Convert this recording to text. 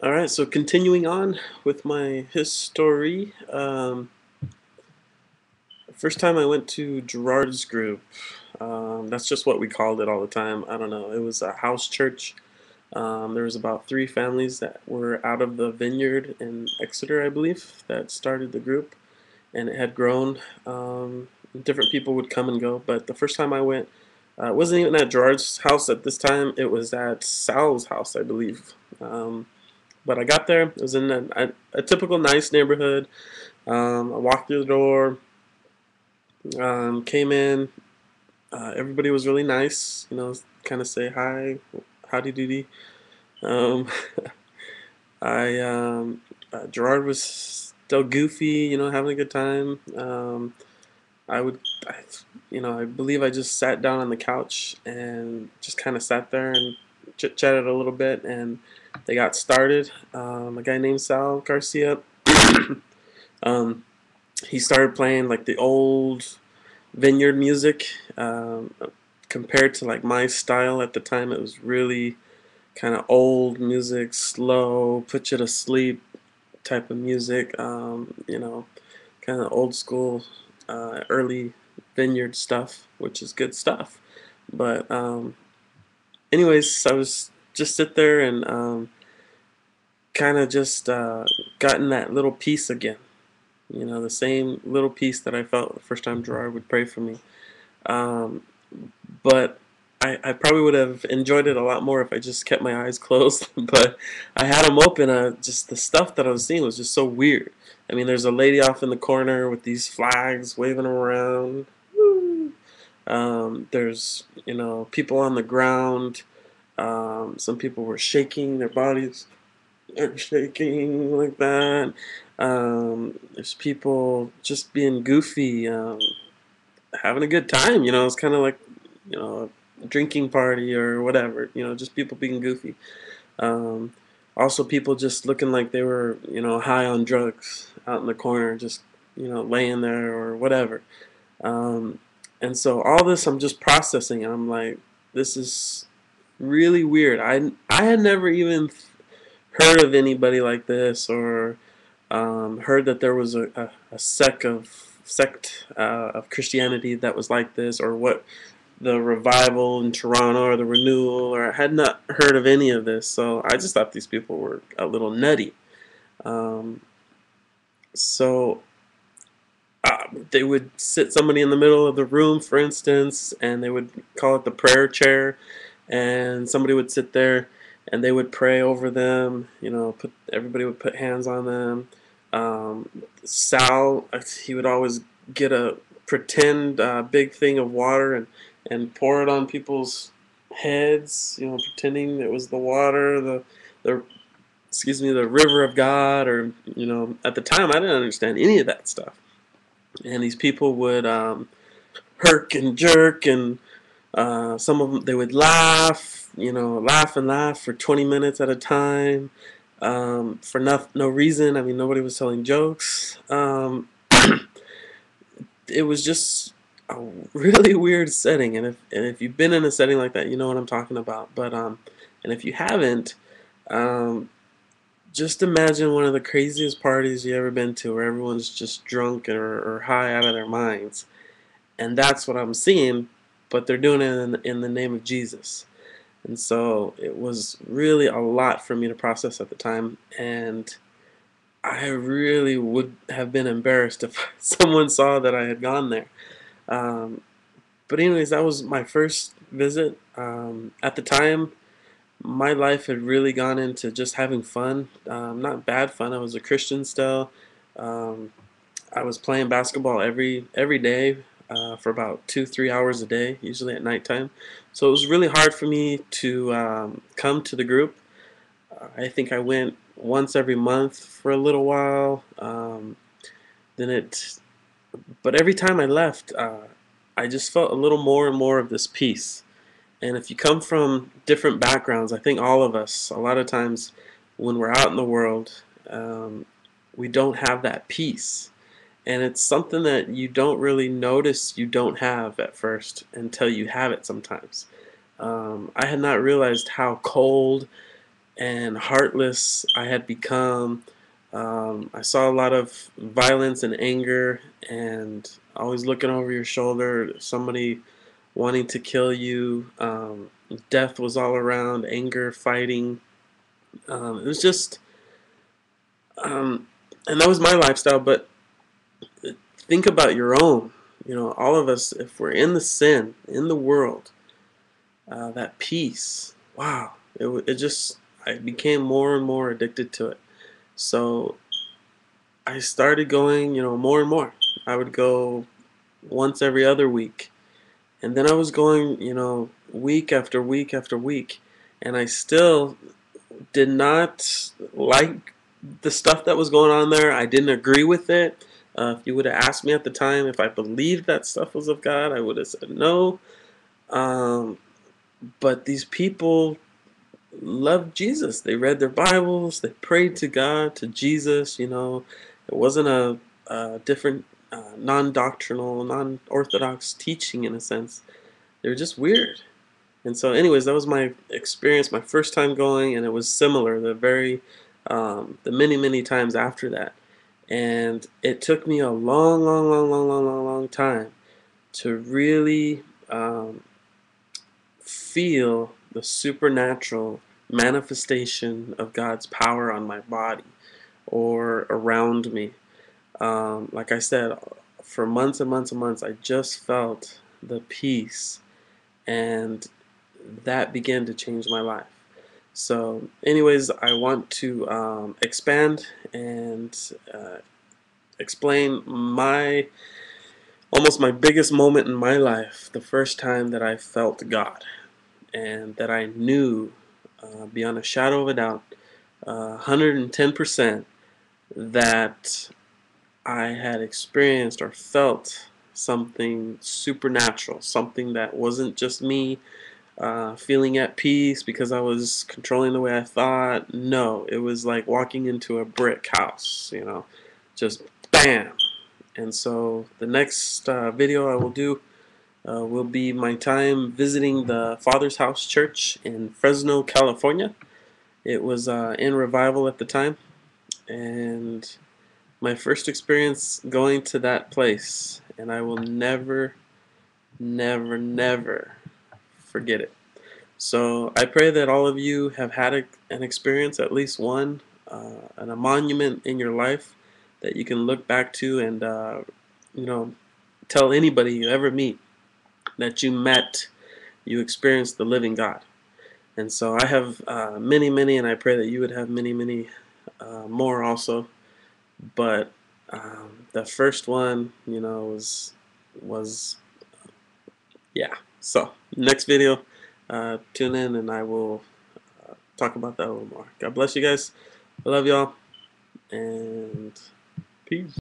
All right, so continuing on with my history. First time I went to Gerard's group. That's just what we called it all the time. I don't know. It was a house church. There was about three families that were out of the vineyard in Exeter, I believe, that started the group, and it had grown. Different people would come and go, but the first time I went, it wasn't even at Gerard's house at this time. It was at Sal's house, I believe. But I got there. It was in a typical nice neighborhood. I walked through the door, came in. Everybody was really nice. Kind of say hi, howdy doody. Um, I Gerard was still goofy. Having a good time. I would, I, I believe I just sat down on the couch and just kind of sat there and chit chatted a little bit, and they got started. A guy named Sal Garcia. um, he started playing like the old vineyard music. Compared to like my style at the time, it was really kind of old music, slow, put you to sleep type of music. Kind of old school, early vineyard stuff, which is good stuff. But anyways, I was just sit there and kind of just gotten that little peace again. The same little peace that I felt the first time Gerard would pray for me. Um, but I probably would have enjoyed it a lot more if I just kept my eyes closed. But I had them open. Just the stuff that I was seeing was just so weird. I mean, there's a lady off in the corner with these flags waving around. Woo. There's people on the ground. Some people were shaking their bodies. They're shaking like that. There's people just being goofy, having a good time. It's kind of like a drinking party or whatever. Just people being goofy. Um, Also, people just looking like they were high on drugs out in the corner, just laying there or whatever. Um, and so all this I'm just processing, and I'm like, this is really weird. I had never even heard of anybody like this, or heard that there was a sect of Christianity that was like this, or what the revival in Toronto or the renewal, or I had not heard of any of this. So I just thought these people were a little nutty. Um, so they would sit somebody in the middle of the room, for instance, and they would call it the prayer chair, and somebody would sit there and they would pray over them. Everybody would put hands on them. Sal, he would always get a pretend big thing of water and pour it on people's heads. Pretending it was the water, the the river of God, or at the time I didn't understand any of that stuff. And these people would herk and jerk, and some of them, they would laugh, laugh and laugh for 20 minutes at a time, for no reason. I mean, nobody was telling jokes. It was just a really weird setting, and if you've been in a setting like that, you know what I'm talking about. But and if you haven't, um, just imagine one of the craziest parties you ever been to, where everyone's just drunk or high out of their minds, and that's what I'm seeing. But they're doing it in the name of Jesus. And so it was really a lot for me to process at the time, and I really would have been embarrassed if someone saw that I had gone there. Um, but anyways, that was my first visit. At the time, my life had really gone into just having fun. Not bad fun. I was a Christian still. Um, I was playing basketball every day, for about 2-3 hours a day, usually at nighttime. So it was really hard for me to come to the group. I think I went once every month for a little while. Then it, but every time I left, I just felt a little more and more of this peace. And if you come from different backgrounds, I think all of us, a lot of times when we're out in the world, we don't have that peace. And it's something that you don't really notice you don't have at first until you have it sometimes. I had not realized how cold and heartless I had become. I saw a lot of violence and anger, and always looking over your shoulder, somebody wanting to kill you. Death was all around, anger, fighting. It was just, um, and that was my lifestyle. But think about your own. You know, all of us, if we're in the sin, in the world, that peace, wow, it just, I became more and more addicted to it. So I started going, more and more. I would go once every other week. And then I was going, week after week after week. And I still did not like the stuff that was going on there. I didn't agree with it. If you would have asked me at the time if I believed that stuff was of God, I would have said no. Um, but these people loved Jesus. They read their Bibles. They prayed to God, to Jesus. It wasn't a different, non-doctrinal, non-orthodox teaching in a sense. They were just weird. And so, anyways, that was my experience, my first time going, and it was similar the many, many times after that. And it took me a long, long, long, long, long, long, long time to really feel the supernatural manifestation of God's power on my body or around me. Like I said, for months and months and months, I just felt the peace, and that began to change my life. So, anyways, I want to expand and explain almost my biggest moment in my life, the first time that I felt God and that I knew beyond a shadow of a doubt, 110%, that I had experienced or felt something supernatural, something that wasn't just me feeling at peace because I was controlling the way I thought. No, it was like walking into a brick house, just bam. And so the next video I will do will be my time visiting the Father's House Church in Fresno, California. It was in revival at the time, and my first experience going to that place, and I will never, never, never forget it. So I pray that all of you have had an experience, at least one, and a monument in your life that you can look back to and, you know, tell anybody you ever meet that you experienced the living God. And so I have many, many, and I pray that you would have many, many more also. But the first one, was yeah. So next video, tune in, and I will talk about that a little more. God bless you guys. I love y'all, and peace.